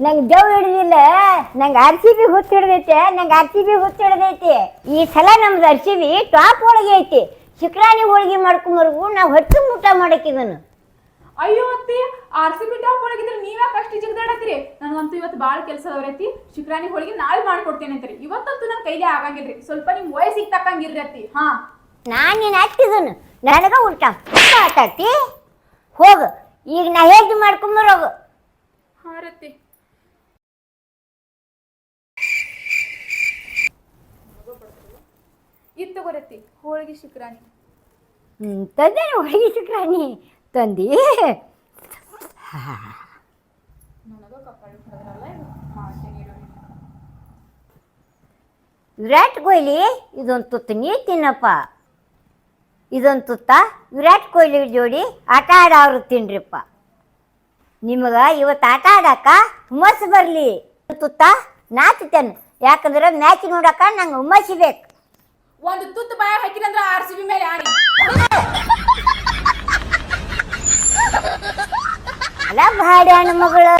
ನಂಗೆ ದೇವ್ ಹಿಡಿದಿಲ್ಲ, ನಂಗೆ RCB ಹುಚ್ಚ ಹಿಡ್ದೈತೆ, ನಂಗೆ RCB ಹುಚ್ಚ ಹಿಡ್ದೈತಿ. ಈ ಸಲ ನಮ್ದು RCB ಟಾಪ್ ಒಳಗೆ ಐತಿ. ಶಿಕ್ರಾಣಿ ಹೋಳಿಗೆ ಮಾಡ್ಕೊಂಬರ್ಗು ನಾವು ಹೊತ್ತು ಊಟ ಮಾಡಕ್ಕಿದನು. ಅಯ್ಯೋ ಅತ್ತಿ, RCB ಟಾಪ್ ಒಳಗಿದ್ರೆ ನೀವ್ಯಾಕೆ ಅಷ್ಟು ಜಿಗದಾಡತ್ತೀರಿ? ನನಗಂತೂ ಇವತ್ತು ಭಾಳ ಕೆಲಸ ಅದಾವ್ರೈತಿ. ಶಿಕ್ರಾಣಿ ಹೋಳಿಗೆ ನಾಳೆ ಮಾಡ್ಕೊಡ್ತೇನೆ ಅಂತೀರಿ. ಇವತ್ತಂತೂ ನನ್ನ ಕೈಲೇ ಆಗಂಗಿಲ್ರಿ. ಸ್ವಲ್ಪ ನಿಮ್ ವಯಸ್ಸಿಗೆ ತಕ್ಕಂಗಿರ್ರಿ ಅತ್ತಿ. ಹಾ, ನಾನು ನೀನು ಹತ್ತಿದನು, ನನಗ ಊಟ ಆತಾತಿ. ಹೋಗು, ಈಗ ನಾ ಹೇಗೆ ಮಾಡ್ಕೊಂಬರೋಗು. ಹಾ ರತ್ತಿ. ಇದು ತಗೋರತ್ತಿ ಹೋಳಿಗೆ ಶಿಕ್ರಾಣಿ. ತಂದೆ ಹೋಳಿಗೆ ಶಿಕ್ರಾಣಿ ತಂದಿ. ವಿರಾಟ್ ಕೊಹ್ಲಿ ಇದೊಂದು ತುತ್ತು ನೀ ತಿನ್ನಪ್ಪ. ಇದೊಂದು ತುತ್ತ ವಿರಾಟ್ ಕೊಹ್ಲಿ ಜೋಡಿ ಆಟ ಆಡೋರು ತಿನ್ರಿಪ್ಪ. ನಿಮಗೆ ಇವತ್ತು ಆಟ ಆಡಾಕ ಹುಮ್ಮಸ್ಸು ಬರಲಿ. ತುತ್ತ ನಾಚ್ತೇನೆ, ಯಾಕಂದ್ರೆ ಮ್ಯಾಚ್ ನೋಡಕ ನಂಗೆ ಹುಮ್ಮಸ್ಸಿ ಬೇಕು. ಒಂದು ತುತ್ತು ಬಾಯ ಹಾಕಿರಂದ್ರ RCB ಮೇಲೆ ಆಡಿ. ಅಲ್ಲ ಭಾಡ್ಯಾಣ ಮಗಳು.